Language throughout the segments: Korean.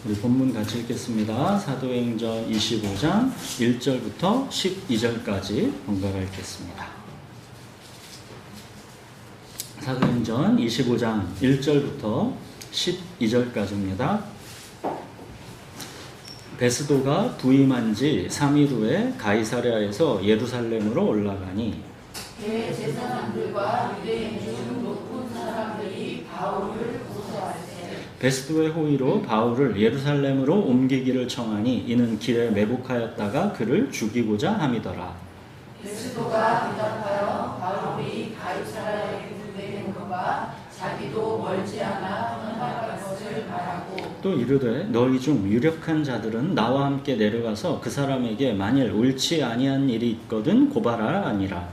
우리 본문 같이 읽겠습니다. 사도행전 25장 1절부터 12절까지 번갈아 읽겠습니다. 사도행전 25장 1절부터 12절까지입니다. 베스도가 부임한 지 3일 후에 가이사랴에서 예루살렘으로 올라가니 대제사장들과 유대인 중 높은 사람들이 바울을 고소할 때 베스도의 호의로 바울을 예루살렘으로 옮기기를 청하니 이는 길에 매복하였다가 그를 죽이고자 함이더라. 베스도가 대답하여 바울이 가이사랴에 군대에 것과 자기도 멀지 않아 떠나갈 것을 말하고 또 이르되 너희 중 유력한 자들은 나와 함께 내려가서 그 사람에게 만일 옳지 아니한 일이 있거든 고발하라 하니라.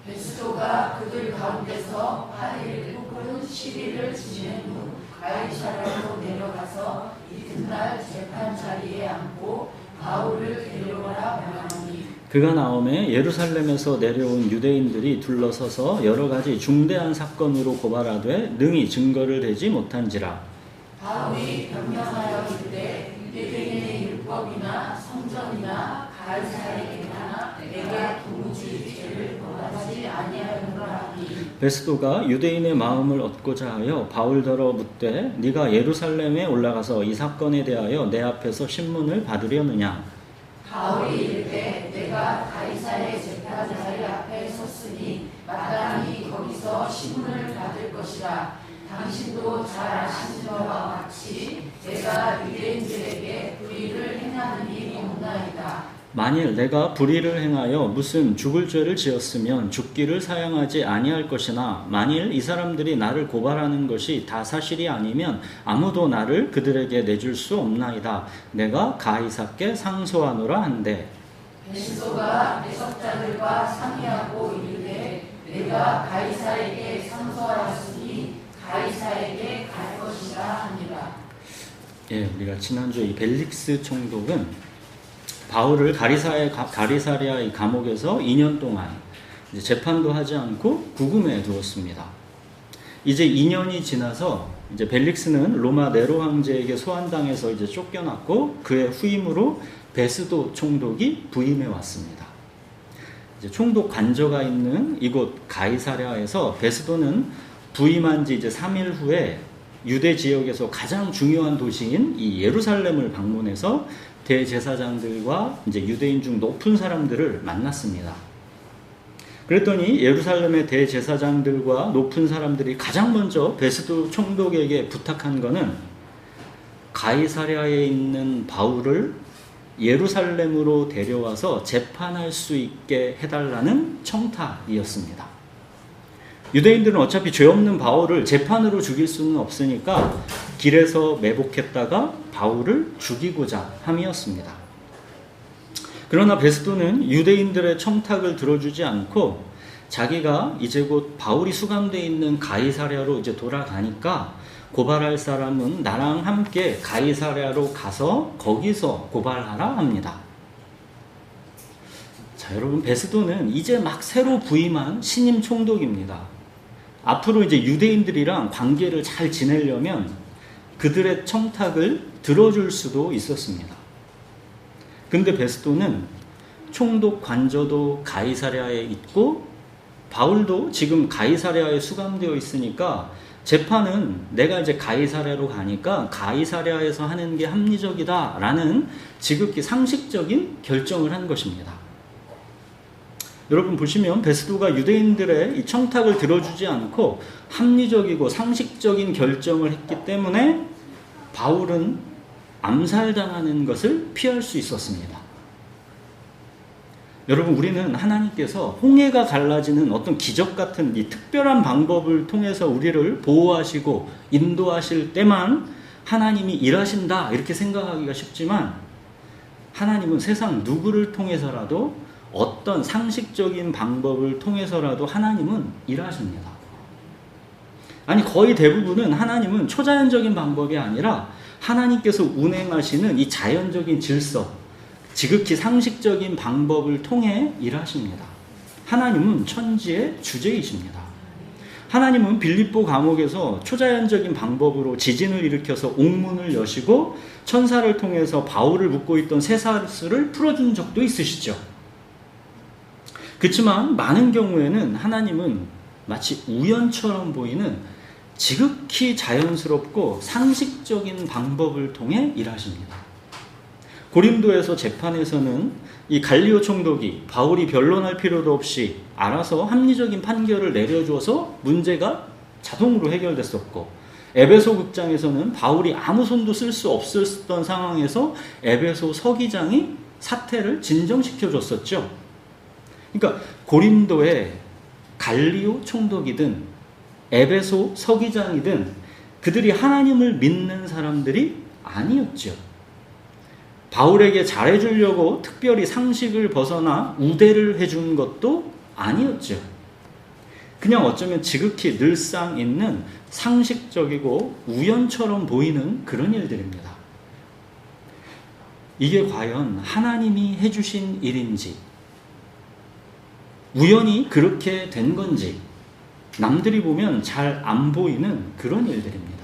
베스도가 그들 가운데서 8일 혹은 10일을 지낸 후 가이사랴로 내려가서 이튿날 재판 자리에 앉고 바울을 데려오라 명하니 그가 나오매 예루살렘에서 내려온 유대인들이 둘러서서 여러 가지 중대한 사건으로 고발하되 능히 증거를 대지 못한지라. 바울이 변명하여 이르되 유대인의 율법이나 성전이나 가이사랴에게나 내가 도무지 죄를 범하지 아니하였노라 하니 베스도가 유대인의 마음을 얻고자 하여 바울더러 묻되 네가 예루살렘에 올라가서 이 사건에 대하여 내 앞에서 신문을 받으려느냐. 바울이 이르되 내가 가이사랴 재판자의 앞에 섰으니 마땅히 거기서 신문을 받을 것이라. 당신도 잘 아시는 바와 같이 내가 유대인들에게 불의를 행하는 일이 없나이다. 만일 내가 불의를 행하여 무슨 죽을 죄를 지었으면 죽기를 사양하지 아니할 것이나 만일 이 사람들이 나를 고발하는 것이 다 사실이 아니면 아무도 나를 그들에게 내줄 수 없나이다. 내가 가이사께 상소하노라 한대. 베스도가 대석자들과 상의하고 이르되 내가 가이사에게 상소하였으니 가이사에게 갈 것이라 하니라. 예, 우리가 지난주에 이 벨릭스 총독은 바울을 가이사랴의 감옥에서 2년 동안 이제 재판도 하지 않고 구금해 두었습니다. 이제 2년이 지나서 이제 벨릭스는 로마 네로 황제에게 소환당해서 이제 쫓겨났고 그의 후임으로 베스도 총독이 부임해 왔습니다. 이제 총독 관저가 있는 이곳 가이사랴에서 베스도는 부임한 지 이제 3일 후에 유대 지역에서 가장 중요한 도시인 이 예루살렘을 방문해서 대제사장들과 이제 유대인 중 높은 사람들을 만났습니다. 그랬더니 예루살렘의 대제사장들과 높은 사람들이 가장 먼저 베스도 총독에게 부탁한 것은 가이사랴에 있는 바울을 예루살렘으로 데려와서 재판할 수 있게 해달라는 청탁이었습니다. 유대인들은 어차피 죄 없는 바울을 재판으로 죽일 수는 없으니까 길에서 매복했다가 바울을 죽이고자 함이었습니다. 그러나 베스도는 유대인들의 청탁을 들어주지 않고 자기가 이제 곧 바울이 수감되어 있는 가이사랴로 이제 돌아가니까 고발할 사람은 나랑 함께 가이사랴로 가서 거기서 고발하라 합니다. 자, 여러분, 베스도는 이제 막 새로 부임한 신임 총독입니다. 앞으로 이제 유대인들이랑 관계를 잘 지내려면 그들의 청탁을 들어줄 수도 있었습니다. 근데 베스도는 총독 관저도 가이사랴에 있고 바울도 지금 가이사랴에 수감되어 있으니까 재판은 내가 이제 가이사랴로 가니까 가이사랴에서 하는 게 합리적이다라는 지극히 상식적인 결정을 한 것입니다. 여러분 보시면 베스도가 유대인들의 이 청탁을 들어주지 않고 합리적이고 상식적인 결정을 했기 때문에 바울은 암살당하는 것을 피할 수 있었습니다. 여러분, 우리는 하나님께서 홍해가 갈라지는 어떤 기적 같은 이 특별한 방법을 통해서 우리를 보호하시고 인도하실 때만 하나님이 일하신다 이렇게 생각하기가 쉽지만 하나님은 세상 누구를 통해서라도 어떤 상식적인 방법을 통해서라도 하나님은 일하십니다. 아니, 거의 대부분은 하나님은 초자연적인 방법이 아니라 하나님께서 운행하시는 이 자연적인 질서, 지극히 상식적인 방법을 통해 일하십니다. 하나님은 천지의 주제이십니다. 하나님은 빌립보 감옥에서 초자연적인 방법으로 지진을 일으켜서 옥문을 여시고 천사를 통해서 바울을 묶고 있던 쇠사슬을 풀어준 적도 있으시죠. 그렇지만 많은 경우에는 하나님은 마치 우연처럼 보이는 지극히 자연스럽고 상식적인 방법을 통해 일하십니다. 고린도에서 재판에서는 이 갈리오 총독이 바울이 변론할 필요도 없이 알아서 합리적인 판결을 내려줘서 문제가 자동으로 해결됐었고, 에베소 극장에서는 바울이 아무 손도 쓸 수 없었던 상황에서 에베소 서기장이 사태를 진정시켜줬었죠. 그러니까 고린도의 갈리오 총독이든 에베소 서기장이든 그들이 하나님을 믿는 사람들이 아니었죠. 바울에게 잘해주려고 특별히 상식을 벗어나 우대를 해준 것도 아니었죠. 그냥 어쩌면 지극히 늘상 있는 상식적이고 우연처럼 보이는 그런 일들입니다. 이게 과연 하나님이 해주신 일인지, 우연히 그렇게 된 건지 남들이 보면 잘 안 보이는 그런 일들입니다.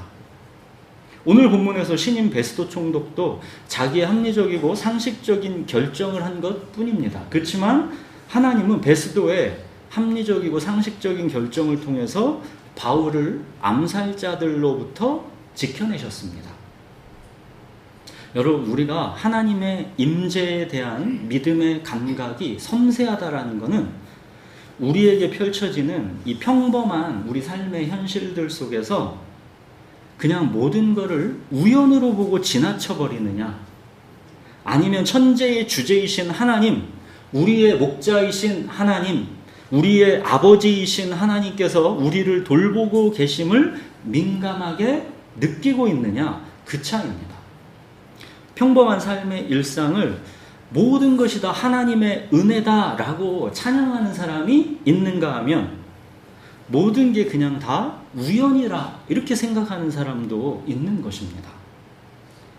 오늘 본문에서 신임 베스도 총독도 자기의 합리적이고 상식적인 결정을 한 것 뿐입니다. 그렇지만 하나님은 베스도의 합리적이고 상식적인 결정을 통해서 바울을 암살자들로부터 지켜내셨습니다. 여러분, 우리가 하나님의 임재에 대한 믿음의 감각이 섬세하다라는 것은 우리에게 펼쳐지는 이 평범한 우리 삶의 현실들 속에서 그냥 모든 것을 우연으로 보고 지나쳐버리느냐, 아니면 천재의 주제이신 하나님, 우리의 목자이신 하나님, 우리의 아버지이신 하나님께서 우리를 돌보고 계심을 민감하게 느끼고 있느냐, 그 차이입니다. 평범한 삶의 일상을 모든 것이 다 하나님의 은혜다라고 찬양하는 사람이 있는가 하면 모든 게 그냥 다 우연이라 이렇게 생각하는 사람도 있는 것입니다.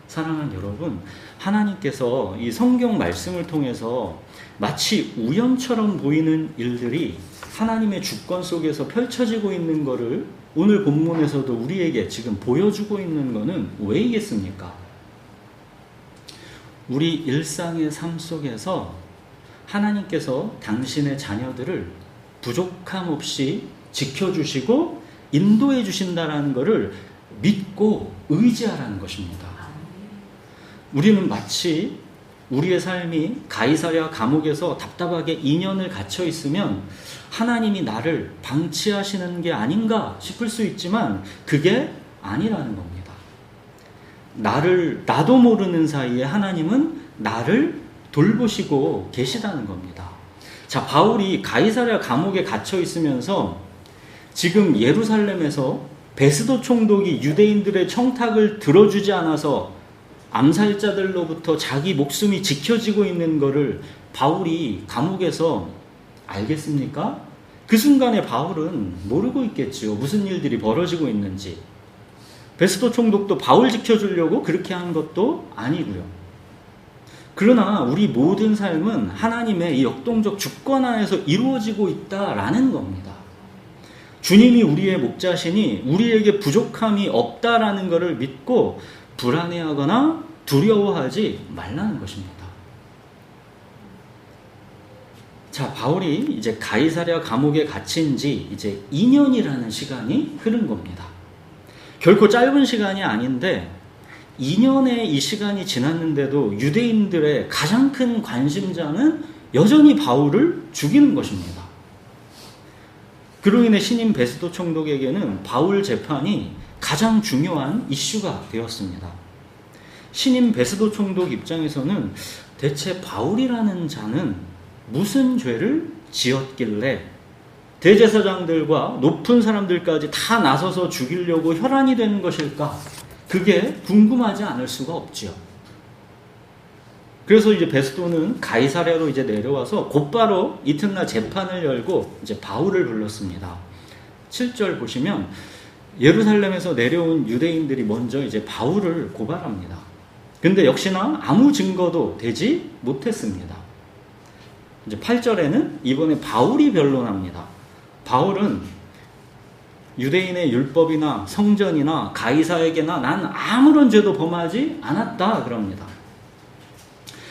사랑하는 여러분, 하나님께서 이 성경 말씀을 통해서 마치 우연처럼 보이는 일들이 하나님의 주권 속에서 펼쳐지고 있는 것을 오늘 본문에서도 우리에게 지금 보여주고 있는 것은 왜이겠습니까? 우리 일상의 삶 속에서 하나님께서 당신의 자녀들을 부족함 없이 지켜주시고 인도해 주신다는 것을 믿고 의지하라는 것입니다. 우리는 마치 우리의 삶이 가이사랴 감옥에서 답답하게 2년을 갇혀 있으면 하나님이 나를 방치하시는 게 아닌가 싶을 수 있지만 그게 아니라는 겁니다. 나도 모르는 사이에 하나님은 나를 돌보시고 계시다는 겁니다. 자, 바울이 가이사랴 감옥에 갇혀 있으면서 지금 예루살렘에서 베스도 총독이 유대인들의 청탁을 들어주지 않아서 암살자들로부터 자기 목숨이 지켜지고 있는 것을 바울이 감옥에서 알겠습니까? 그 순간에 바울은 모르고 있겠죠. 무슨 일들이 벌어지고 있는지. 베스도 총독도 바울 지켜주려고 그렇게 한 것도 아니고요. 그러나 우리 모든 삶은 하나님의 이 역동적 주권 안에서 이루어지고 있다라는 겁니다. 주님이 우리의 목자시니 우리에게 부족함이 없다라는 것을 믿고 불안해하거나 두려워하지 말라는 것입니다. 자, 바울이 이제 가이사랴 감옥에 갇힌 지 이제 2년이라는 시간이 흐른 겁니다. 결코 짧은 시간이 아닌데 2년의 이 시간이 지났는데도 유대인들의 가장 큰 관심자는 여전히 바울을 죽이는 것입니다. 그로 인해 신임 베스도 총독에게는 바울 재판이 가장 중요한 이슈가 되었습니다. 신임 베스도 총독 입장에서는 대체 바울이라는 자는 무슨 죄를 지었길래 대제사장들과 높은 사람들까지 다 나서서 죽이려고 혈안이 되는 것일까? 그게 궁금하지 않을 수가 없지요. 그래서 이제 베스도는 가이사랴로 이제 내려와서 곧바로 이튿날 재판을 열고 이제 바울을 불렀습니다. 7절 보시면 예루살렘에서 내려온 유대인들이 먼저 이제 바울을 고발합니다. 근데 역시나 아무 증거도 되지 못했습니다. 이제 8절에는 이번에 바울이 변론합니다. 바울은 유대인의 율법이나 성전이나 가이사에게나 난 아무런 죄도 범하지 않았다 그럽니다.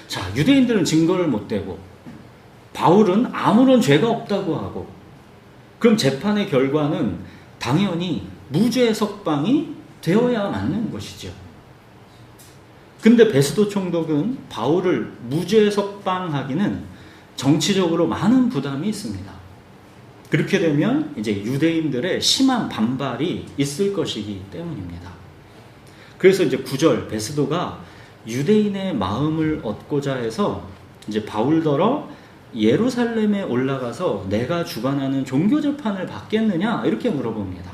자, 유대인들은 증거를 못 대고 바울은 아무런 죄가 없다고 하고, 그럼 재판의 결과는 당연히 무죄 석방이 되어야 맞는 것이죠. 근데 베스도 총독은 바울을 무죄 석방하기는 정치적으로 많은 부담이 있습니다. 그렇게 되면 이제 유대인들의 심한 반발이 있을 것이기 때문입니다. 그래서 이제 9절 베스도가 유대인의 마음을 얻고자 해서 이제 바울더러 예루살렘에 올라가서 내가 주관하는 종교 재판을 받겠느냐 이렇게 물어봅니다.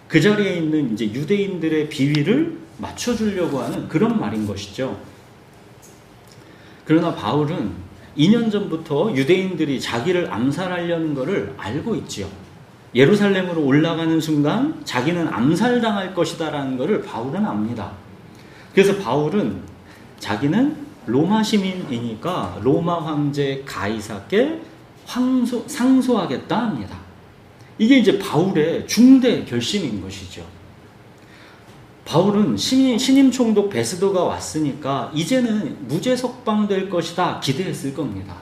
그 자리에 있는 이제 유대인들의 비위를 맞춰주려고 하는 그런 말인 것이죠. 그러나 바울은 2년 전부터 유대인들이 자기를 암살하려는 것을 알고 있지요. 예루살렘으로 올라가는 순간 자기는 암살당할 것이다라는 것을 바울은 압니다. 그래서 바울은 자기는 로마 시민이니까 로마 황제 가이사께 상소하겠다 합니다. 이게 이제 바울의 중대 결심인 것이죠. 바울은 신임 총독 베스도가 왔으니까 이제는 무죄 석방될 것이다 기대했을 겁니다.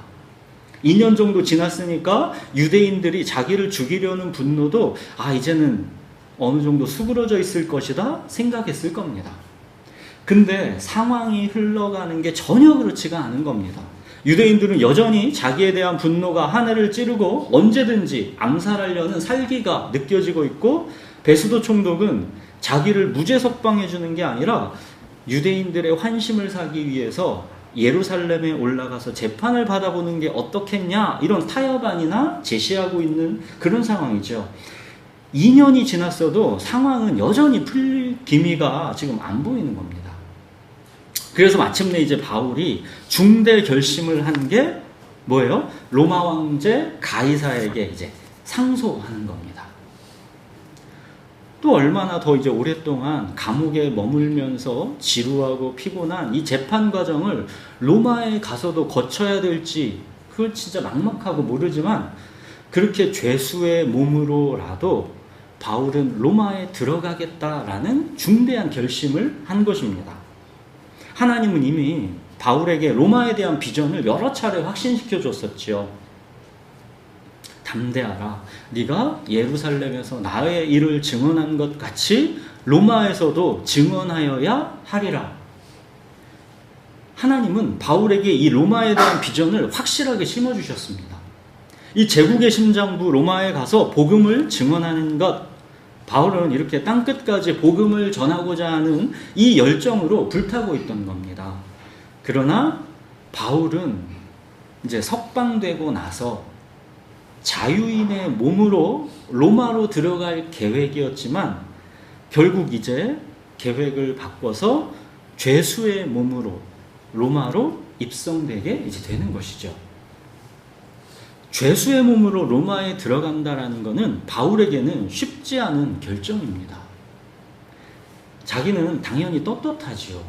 2년 정도 지났으니까 유대인들이 자기를 죽이려는 분노도 이제는 어느 정도 수그러져 있을 것이다 생각했을 겁니다. 근데 상황이 흘러가는 게 전혀 그렇지가 않은 겁니다. 유대인들은 여전히 자기에 대한 분노가 하늘을 찌르고 언제든지 암살하려는 살기가 느껴지고 있고, 베스도 총독은 자기를 무죄 석방해 주는 게 아니라 유대인들의 환심을 사기 위해서 예루살렘에 올라가서 재판을 받아보는 게 어떻겠냐 이런 타협안이나 제시하고 있는 그런 상황이죠. 2년이 지났어도 상황은 여전히 풀릴 기미가 지금 안 보이는 겁니다. 그래서 마침내 이제 바울이 중대 결심을 한 게 뭐예요? 로마 황제 가이사에게 이제 상소하는 겁니다. 또 얼마나 더 이제 오랫동안 감옥에 머물면서 지루하고 피곤한 이 재판 과정을 로마에 가서도 거쳐야 될지 그걸 진짜 막막하고 모르지만, 그렇게 죄수의 몸으로라도 바울은 로마에 들어가겠다라는 중대한 결심을 한 것입니다. 하나님은 이미 바울에게 로마에 대한 비전을 여러 차례 확신시켜 줬었지요. 담대하라. 네가 예루살렘에서 나의 일을 증언한 것 같이 로마에서도 증언하여야 하리라. 하나님은 바울에게 이 로마에 대한 비전을 확실하게 심어주셨습니다. 이 제국의 심장부 로마에 가서 복음을 증언하는 것, 바울은 이렇게 땅끝까지 복음을 전하고자 하는 이 열정으로 불타고 있던 겁니다. 그러나 바울은 이제 석방되고 나서 자유인의 몸으로 로마로 들어갈 계획이었지만 결국 이제 계획을 바꿔서 죄수의 몸으로 로마로 입성되게 이제 되는 것이죠. 죄수의 몸으로 로마에 들어간다라는 것은 바울에게는 쉽지 않은 결정입니다. 자기는 당연히 떳떳하지요.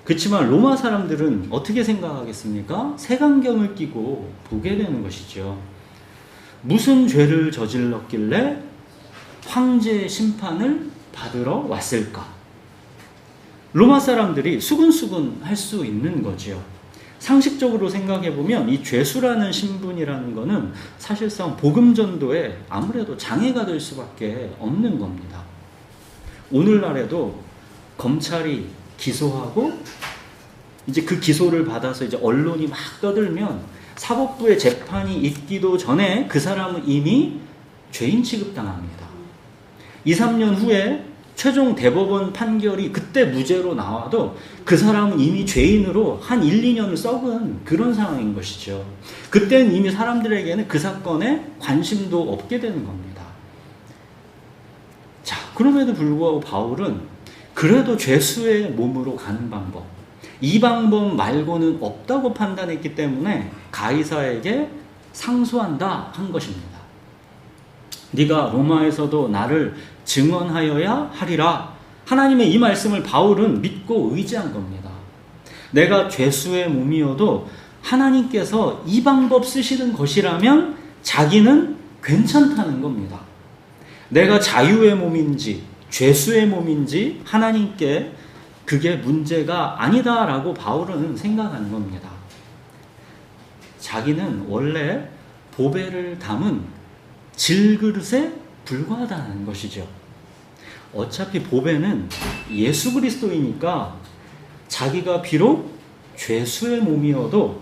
그렇지만 로마 사람들은 어떻게 생각하겠습니까? 색안경을 끼고 보게 되는 것이죠. 무슨 죄를 저질렀길래 황제의 심판을 받으러 왔을까? 로마 사람들이 수근수근 할 수 있는 거지요. 상식적으로 생각해보면 이 죄수라는 신분이라는 것은 사실상 복음 전도에 아무래도 장애가 될 수밖에 없는 겁니다. 오늘날에도 검찰이 기소하고 이제 그 기소를 받아서 이제 언론이 막 떠들면 사법부의 재판이 있기도 전에 그 사람은 이미 죄인 취급당합니다. 2, 3년 후에 최종 대법원 판결이 그때 무죄로 나와도 그 사람은 이미 죄인으로 한 1, 2년을 썩은 그런 상황인 것이죠. 그때는 이미 사람들에게는 그 사건에 관심도 없게 되는 겁니다. 자, 그럼에도 불구하고 바울은 그래도 죄수의 몸으로 가는 방법, 이 방법 말고는 없다고 판단했기 때문에 가이사에게 상소한다 한 것입니다. 네가 로마에서도 나를 증언하여야 하리라. 하나님의 이 말씀을 바울은 믿고 의지한 겁니다. 내가 죄수의 몸이어도 하나님께서 이 방법 쓰시는 것이라면 자기는 괜찮다는 겁니다. 내가 자유의 몸인지 죄수의 몸인지 하나님께 그게 문제가 아니다라고 바울은 생각하는 겁니다. 자기는 원래 보배를 담은 질그릇에 불과하다는 것이죠. 어차피 보배는 예수 그리스도이니까 자기가 비록 죄수의 몸이어도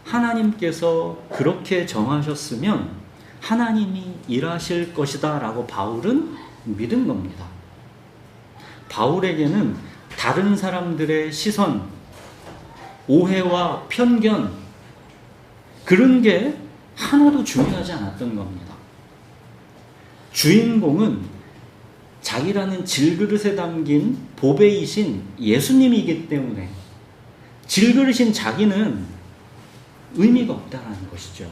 하나님께서 그렇게 정하셨으면 하나님이 일하실 것이다 라고 바울은 믿은 겁니다. 바울에게는 다른 사람들의 시선, 오해와 편견, 그런 게 하나도 중요하지 않았던 겁니다. 주인공은 자기라는 질그릇에 담긴 보배이신 예수님이기 때문에 질그릇인 자기는 의미가 없다는 것이죠.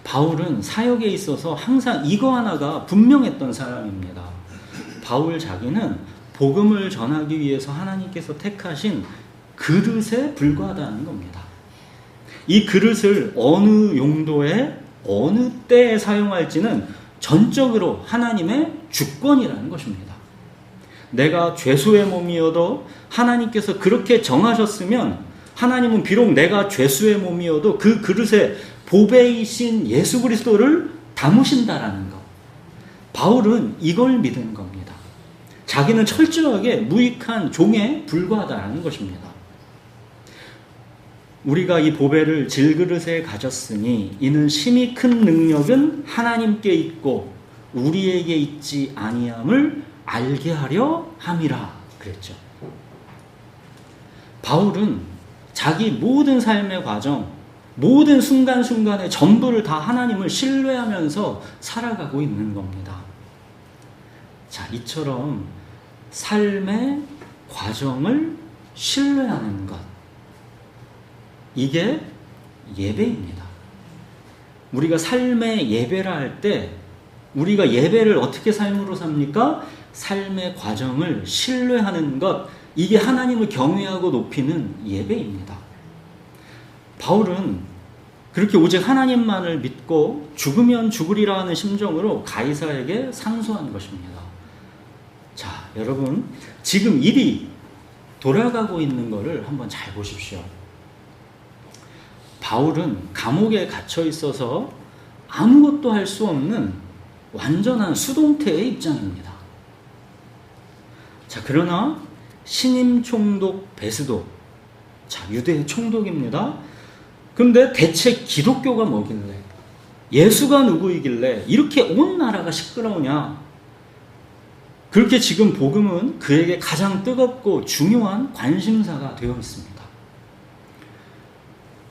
바울은 사역에 있어서 항상 이거 하나가 분명했던 사람입니다. 바울 자기는 복음을 전하기 위해서 하나님께서 택하신 그릇에 불과하다는 겁니다. 이 그릇을 어느 용도에 어느 때에 사용할지는 전적으로 하나님의 주권이라는 것입니다. 내가 죄수의 몸이어도 하나님께서 그렇게 정하셨으면 하나님은 비록 내가 죄수의 몸이어도 그 그릇에 보배이신 예수 그리스도를 담으신다라는 것. 바울은 이걸 믿은 겁니다. 자기는 철저하게 무익한 종에 불과하다는 것입니다. 우리가 이 보배를 질그릇에 가졌으니 이는 심히 큰 능력은 하나님께 있고 우리에게 있지 아니함을 알게 하려 함이라 그랬죠. 바울은 자기 모든 삶의 과정, 모든 순간순간의 전부를 다 하나님을 신뢰하면서 살아가고 있는 겁니다. 자, 이처럼 삶의 과정을 신뢰하는 것, 이게 예배입니다. 우리가 삶의 예배라 할 때 우리가 예배를 어떻게 삶으로 삽니까? 삶의 과정을 신뢰하는 것, 이게 하나님을 경외하고 높이는 예배입니다. 바울은 그렇게 오직 하나님만을 믿고 죽으면 죽으리라 하는 심정으로 가이사에게 상소한 것입니다. 자, 여러분, 지금 일이 돌아가고 있는 것을 한번 잘 보십시오. 바울은 감옥에 갇혀 있어서 아무것도 할 수 없는 완전한 수동태의 입장입니다. 자, 그러나 신임 총독 베스도, 자, 유대 총독입니다. 근데 대체 기독교가 뭐길래, 예수가 누구이길래 이렇게 온 나라가 시끄러우냐? 그렇게 지금 복음은 그에게 가장 뜨겁고 중요한 관심사가 되어 있습니다.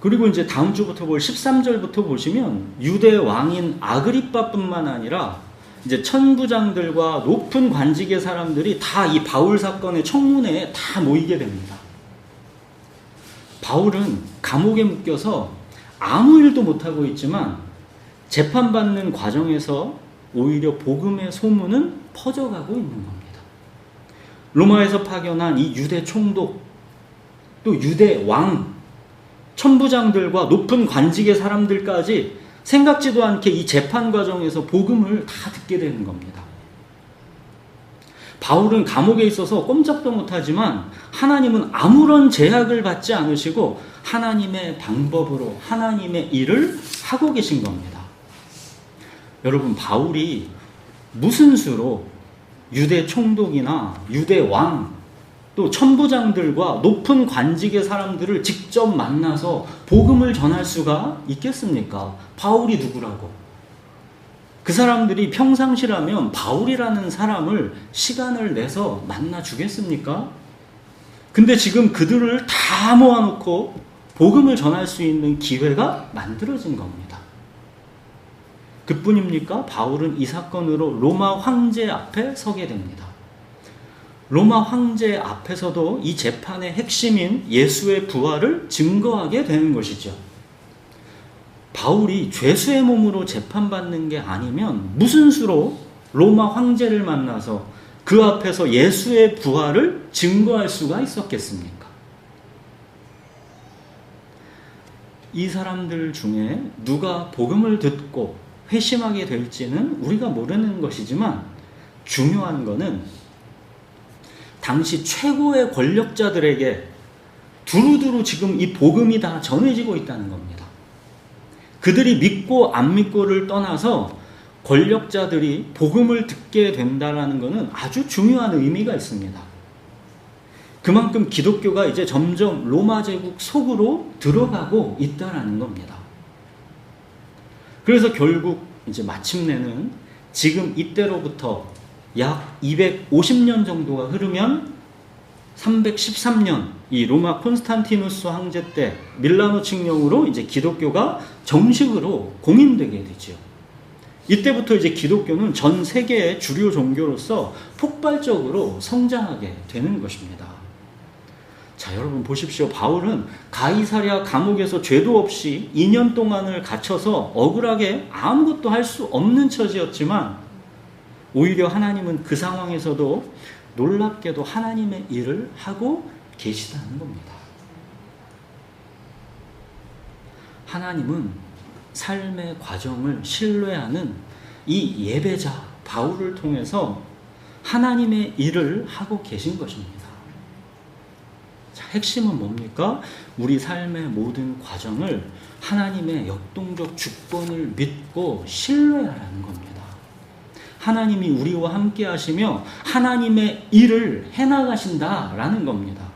그리고 이제 다음 주부터 볼 13절부터 보시면 유대 왕인 아그리빠뿐만 아니라 이제 천부장들과 높은 관직의 사람들이 다 이 바울 사건의 청문회에 다 모이게 됩니다. 바울은 감옥에 묶여서 아무 일도 못하고 있지만 재판받는 과정에서 오히려 복음의 소문은 퍼져가고 있는 겁니다. 로마에서 파견한 이 유대 총독, 또 유대 왕, 천부장들과 높은 관직의 사람들까지 생각지도 않게 이 재판 과정에서 복음을 다 듣게 되는 겁니다. 바울은 감옥에 있어서 꼼짝도 못하지만 하나님은 아무런 제약을 받지 않으시고 하나님의 방법으로 하나님의 일을 하고 계신 겁니다. 여러분, 바울이 무슨 수로 유대 총독이나 유대 왕, 또 천부장들과 높은 관직의 사람들을 직접 만나서 복음을 전할 수가 있겠습니까? 바울이 누구라고? 그 사람들이 평상시라면 바울이라는 사람을 시간을 내서 만나 주겠습니까? 근데 지금 그들을 다 모아놓고 복음을 전할 수 있는 기회가 만들어진 겁니다. 그뿐입니까? 바울은 이 사건으로 로마 황제 앞에 서게 됩니다. 로마 황제 앞에서도 이 재판의 핵심인 예수의 부활을 증거하게 되는 것이죠. 바울이 죄수의 몸으로 재판받는 게 아니면 무슨 수로 로마 황제를 만나서 그 앞에서 예수의 부활을 증거할 수가 있었겠습니까? 이 사람들 중에 누가 복음을 듣고 회심하게 될지는 우리가 모르는 것이지만 중요한 것은 당시 최고의 권력자들에게 두루두루 지금 이 복음이 다 전해지고 있다는 겁니다. 그들이 믿고 안 믿고를 떠나서 권력자들이 복음을 듣게 된다는 것은 아주 중요한 의미가 있습니다. 그만큼 기독교가 이제 점점 로마 제국 속으로 들어가고 있다는 겁니다. 그래서 결국 이제 마침내는 지금 이때로부터 약 250년 정도가 흐르면 313년 이 로마 콘스탄티누스 황제 때 밀라노 칙령으로 이제 기독교가 정식으로 공인되게 되죠. 이때부터 이제 기독교는 전 세계의 주류 종교로서 폭발적으로 성장하게 되는 것입니다. 자, 여러분 보십시오. 바울은 가이사랴 감옥에서 죄도 없이 2년 동안을 갇혀서 억울하게 아무것도 할 수 없는 처지였지만 오히려 하나님은 그 상황에서도 놀랍게도 하나님의 일을 하고 계시다는 겁니다. 하나님은 삶의 과정을 신뢰하는 이 예배자 바울을 통해서 하나님의 일을 하고 계신 것입니다. 자, 핵심은 뭡니까? 우리 삶의 모든 과정을 하나님의 역동적 주권을 믿고 신뢰하라는 겁니다. 하나님이 우리와 함께 하시며 하나님의 일을 해나가신다라는 겁니다.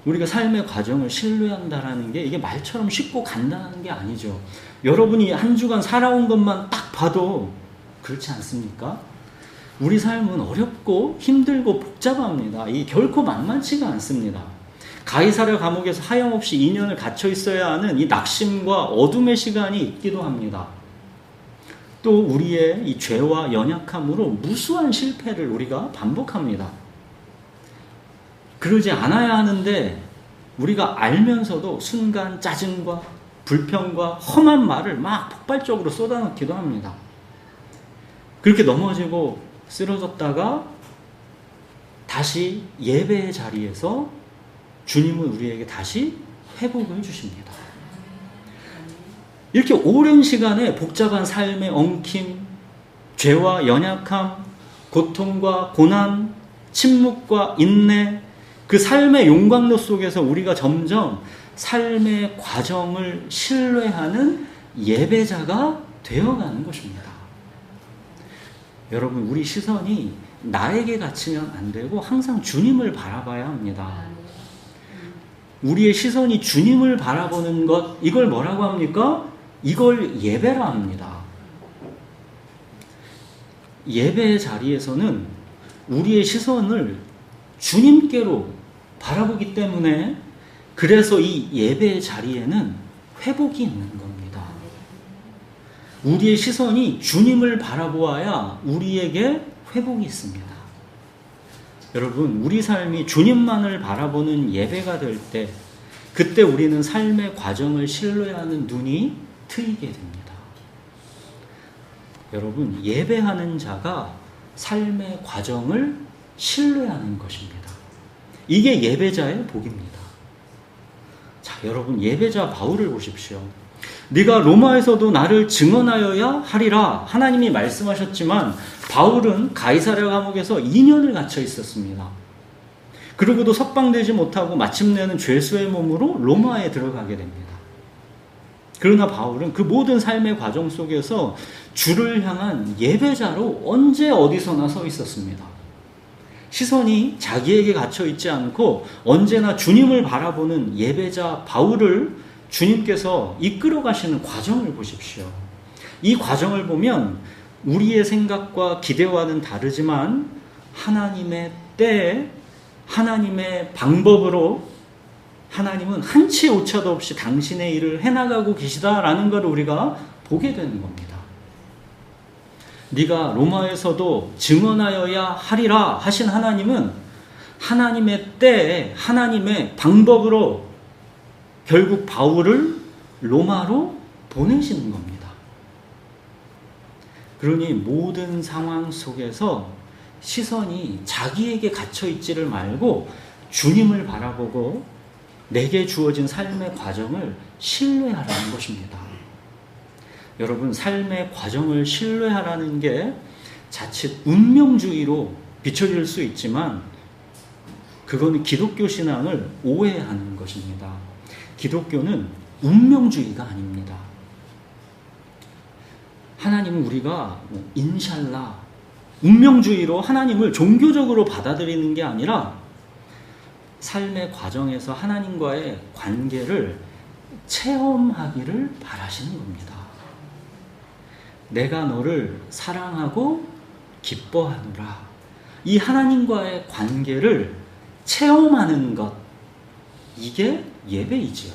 우리가 삶의 과정을 신뢰한다라는 게 이게 말처럼 쉽고 간단한 게 아니죠. 여러분이 한 주간 살아온 것만 딱 봐도 그렇지 않습니까? 우리 삶은 어렵고 힘들고 복잡합니다. 이 결코 만만치가 않습니다. 가이사랴 감옥에서 하염없이 2년을 갇혀 있어야 하는 이 낙심과 어둠의 시간이 있기도 합니다. 또 우리의 이 죄와 연약함으로 무수한 실패를 우리가 반복합니다. 그러지 않아야 하는데 우리가 알면서도 순간 짜증과 불평과 험한 말을 막 폭발적으로 쏟아넣기도 합니다. 그렇게 넘어지고 쓰러졌다가 다시 예배의 자리에서 주님은 우리에게 다시 회복을 주십니다. 이렇게 오랜 시간에 복잡한 삶의 엉킴, 죄와 연약함, 고통과 고난, 침묵과 인내, 그 삶의 용광로 속에서 우리가 점점 삶의 과정을 신뢰하는 예배자가 되어가는 것입니다. 여러분, 우리 시선이 나에게 갇히면 안 되고 항상 주님을 바라봐야 합니다. 우리의 시선이 주님을 바라보는 것, 이걸 뭐라고 합니까? 이걸 예배라 합니다. 예배의 자리에서는 우리의 시선을 주님께로 바라보기 때문에 그래서 이 예배의 자리에는 회복이 있는 겁니다. 우리의 시선이 주님을 바라보아야 우리에게 회복이 있습니다. 여러분, 우리 삶이 주님만을 바라보는 예배가 될 때 그때 우리는 삶의 과정을 신뢰하는 눈이 트이게 됩니다. 여러분, 예배하는 자가 삶의 과정을 신뢰하는 것입니다. 이게 예배자의 복입니다. 자, 여러분, 예배자 바울을 보십시오. 네가 로마에서도 나를 증언하여야 하리라 하나님이 말씀하셨지만 바울은 가이사랴 감옥에서 2년을 갇혀 있었습니다. 그러고도 석방되지 못하고 마침내는 죄수의 몸으로 로마에 들어가게 됩니다. 그러나 바울은 그 모든 삶의 과정 속에서 주를 향한 예배자로 언제 어디서나 서 있었습니다. 시선이 자기에게 갇혀 있지 않고 언제나 주님을 바라보는 예배자 바울을 주님께서 이끌어 가시는 과정을 보십시오. 이 과정을 보면 우리의 생각과 기대와는 다르지만 하나님의 때에 하나님의 방법으로 하나님은 한치 오차도 없이 당신의 일을 해나가고 계시다라는 것을 우리가 보게 되는 겁니다. 네가 로마에서도 증언하여야 하리라 하신 하나님은 하나님의 때에 하나님의 방법으로 결국 바울을 로마로 보내시는 겁니다. 그러니 모든 상황 속에서 시선이 자기에게 갇혀 있지를 말고 주님을 바라보고 내게 주어진 삶의 과정을 신뢰하라는 것입니다. 여러분, 삶의 과정을 신뢰하라는 게 자칫 운명주의로 비춰질 수 있지만 그거는 기독교 신앙을 오해하는 것입니다. 기독교는 운명주의가 아닙니다. 하나님은 우리가 인샬라, 운명주의로 하나님을 종교적으로 받아들이는 게 아니라 삶의 과정에서 하나님과의 관계를 체험하기를 바라시는 겁니다. 내가 너를 사랑하고 기뻐하노라. 이 하나님과의 관계를 체험하는 것, 이게 예배이지요.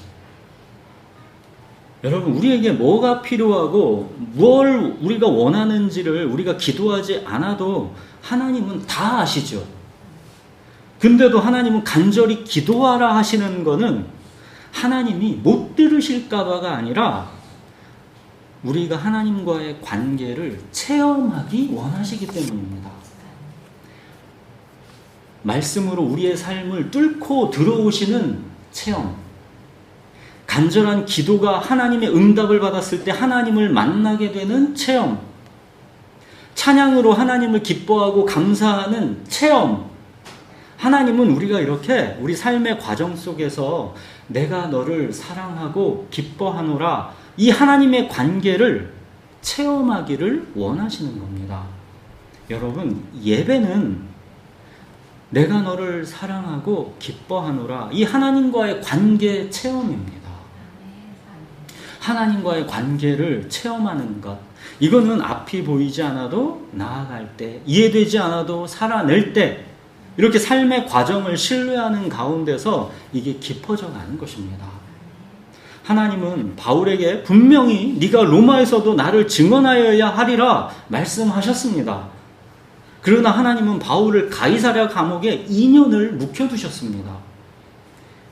여러분, 우리에게 뭐가 필요하고 뭘 우리가 원하는지를 우리가 기도하지 않아도 하나님은 다 아시죠. 근데도 하나님은 간절히 기도하라 하시는 거는 하나님이 못 들으실까봐가 아니라 우리가 하나님과의 관계를 체험하기 원하시기 때문입니다. 말씀으로 우리의 삶을 뚫고 들어오시는 체험, 간절한 기도가 하나님의 응답을 받았을 때 하나님을 만나게 되는 체험, 찬양으로 하나님을 기뻐하고 감사하는 체험. 하나님은 우리가 이렇게 우리 삶의 과정 속에서 내가 너를 사랑하고 기뻐하노라, 이 하나님의 관계를 체험하기를 원하시는 겁니다. 여러분, 예배는 내가 너를 사랑하고 기뻐하노라, 이 하나님과의 관계 체험입니다. 하나님과의 관계를 체험하는 것, 이거는 앞이 보이지 않아도 나아갈 때, 이해되지 않아도 살아낼 때, 이렇게 삶의 과정을 신뢰하는 가운데서 이게 깊어져 가는 것입니다. 하나님은 바울에게 분명히 네가 로마에서도 나를 증언하여야 하리라 말씀하셨습니다. 그러나 하나님은 바울을 가이사랴 감옥에 2년을 묵혀두셨습니다.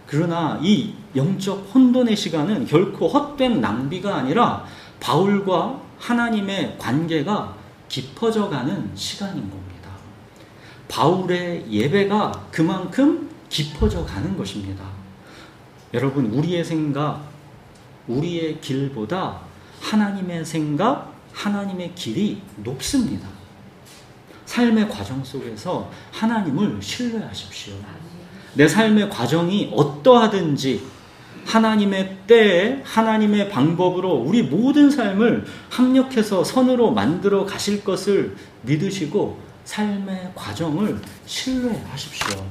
그러나 이 영적 혼돈의 시간은 결코 헛된 낭비가 아니라 바울과 하나님의 관계가 깊어져가는 시간인 겁니다. 바울의 예배가 그만큼 깊어져가는 것입니다. 여러분, 우리의 생각, 우리의 길보다 하나님의 생각, 하나님의 길이 높습니다. 삶의 과정 속에서 하나님을 신뢰하십시오. 내 삶의 과정이 어떠하든지 하나님의 때에 하나님의 방법으로 우리 모든 삶을 합력해서 선으로 만들어 가실 것을 믿으시고 삶의 과정을 신뢰하십시오.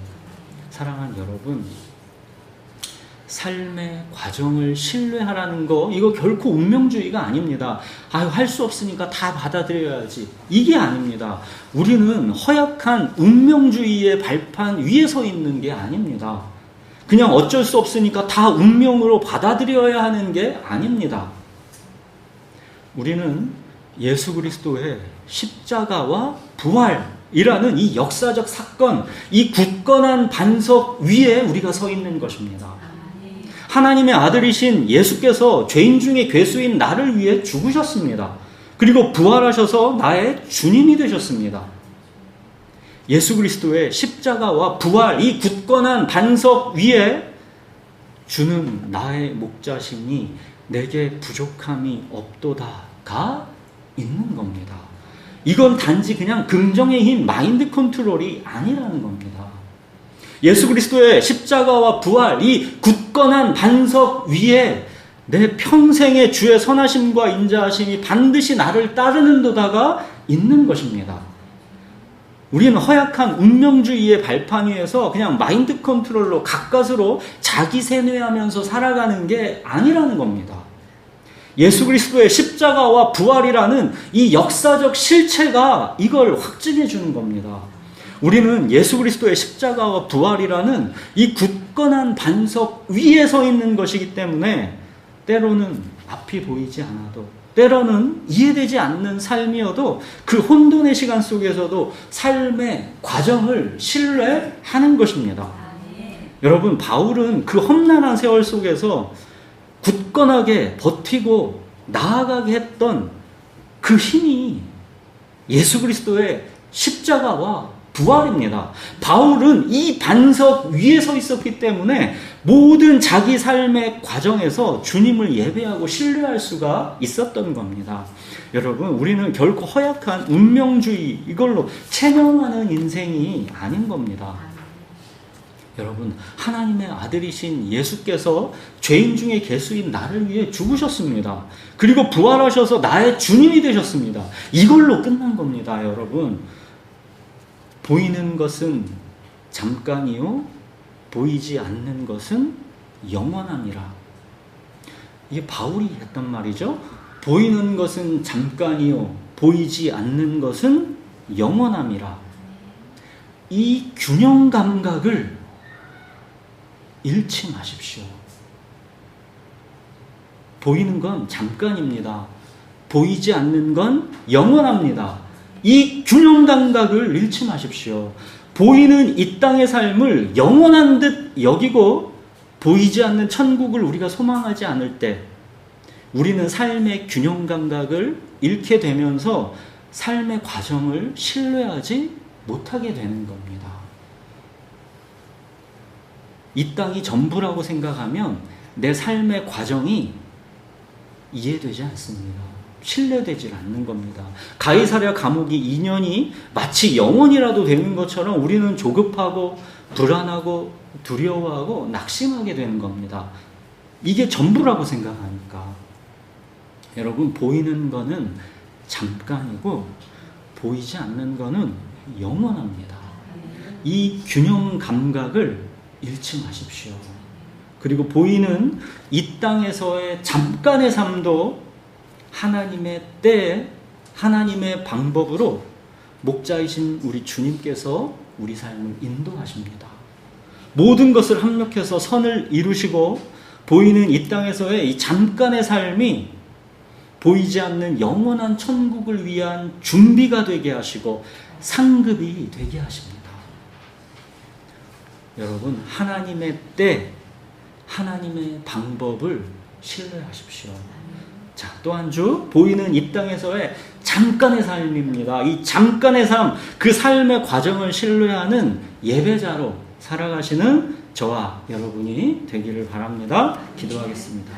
사랑하는 여러분, 삶의 과정을 신뢰하라는 거, 이거 결코 운명주의가 아닙니다. 할 수 없으니까 다 받아들여야지, 이게 아닙니다. 우리는 허약한 운명주의의 발판 위에 서 있는 게 아닙니다. 그냥 어쩔 수 없으니까 다 운명으로 받아들여야 하는 게 아닙니다. 우리는 예수 그리스도의 십자가와 부활이라는 이 역사적 사건, 이 굳건한 반석 위에 우리가 서 있는 것입니다. 하나님의 아들이신 예수께서 죄인 중에 괴수인 나를 위해 죽으셨습니다. 그리고 부활하셔서 나의 주님이 되셨습니다. 예수 그리스도의 십자가와 부활, 이 굳건한 반석 위에 주는 나의 목자시니 내게 부족함이 없도다가 있는 겁니다. 이건 단지 그냥 긍정의 힘, 마인드 컨트롤이 아니라는 겁니다. 예수 그리스도의 십자가와 부활, 이 굳건한 반석 위에 내 평생의 주의 선하심과 인자하심이 반드시 나를 따르는 도다가 있는 것입니다. 우리는 허약한 운명주의의 발판 위에서 그냥 마인드 컨트롤로 가까스로 자기 세뇌하면서 살아가는 게 아니라는 겁니다. 예수 그리스도의 십자가와 부활이라는 이 역사적 실체가 이걸 확증해 주는 겁니다. 우리는 예수 그리스도의 십자가와 부활이라는 이 굳건한 반석 위에 서 있는 것이기 때문에 때로는 앞이 보이지 않아도, 때로는 이해되지 않는 삶이어도 그 혼돈의 시간 속에서도 삶의 과정을 신뢰하는 것입니다. 여러분, 바울은 그 험난한 세월 속에서 굳건하게 버티고 나아가게 했던 그 힘이 예수 그리스도의 십자가와 부활입니다. 바울은 이 반석 위에 서 있었기 때문에 모든 자기 삶의 과정에서 주님을 예배하고 신뢰할 수가 있었던 겁니다. 여러분, 우리는 결코 허약한 운명주의 이걸로 체념하는 인생이 아닌 겁니다. 여러분, 하나님의 아들이신 예수께서 죄인 중에 괴수인 나를 위해 죽으셨습니다. 그리고 부활하셔서 나의 주님이 되셨습니다. 이걸로 끝난 겁니다. 여러분, 보이는 것은 잠깐이요 보이지 않는 것은 영원함이라. 이게 바울이 했단 말이죠. 보이는 것은 잠깐이요 보이지 않는 것은 영원함이라. 이 균형 감각을 잃지 마십시오. 보이는 건 잠깐입니다. 보이지 않는 건 영원합니다. 이 균형 감각을 잃지 마십시오. 보이는 이 땅의 삶을 영원한 듯 여기고 보이지 않는 천국을 우리가 소망하지 않을 때 우리는 삶의 균형 감각을 잃게 되면서 삶의 과정을 신뢰하지 못하게 되는 겁니다. 이 땅이 전부라고 생각하면 내 삶의 과정이 이해되지 않습니다. 신뢰되지 않는 겁니다. 가이사랴 감옥이 2년이 마치 영원이라도 되는 것처럼 우리는 조급하고 불안하고 두려워하고 낙심하게 되는 겁니다. 이게 전부라고 생각하니까. 여러분, 보이는 거는 잠깐이고 보이지 않는 거는 영원합니다. 이 균형 감각을 잃지 마십시오. 그리고 보이는 이 땅에서의 잠깐의 삶도 하나님의 때에 하나님의 방법으로 목자이신 우리 주님께서 우리 삶을 인도하십니다. 모든 것을 합력해서 선을 이루시고 보이는 이 땅에서의 이 잠깐의 삶이 보이지 않는 영원한 천국을 위한 준비가 되게 하시고 상급이 되게 하십니다. 여러분, 하나님의 때, 하나님의 방법을 신뢰하십시오. 자, 또 한 주, 보이는 이 땅에서의 잠깐의 삶입니다. 이 잠깐의 삶, 그 삶의 과정을 신뢰하는 예배자로 살아가시는 저와 여러분이 되기를 바랍니다. 기도하겠습니다.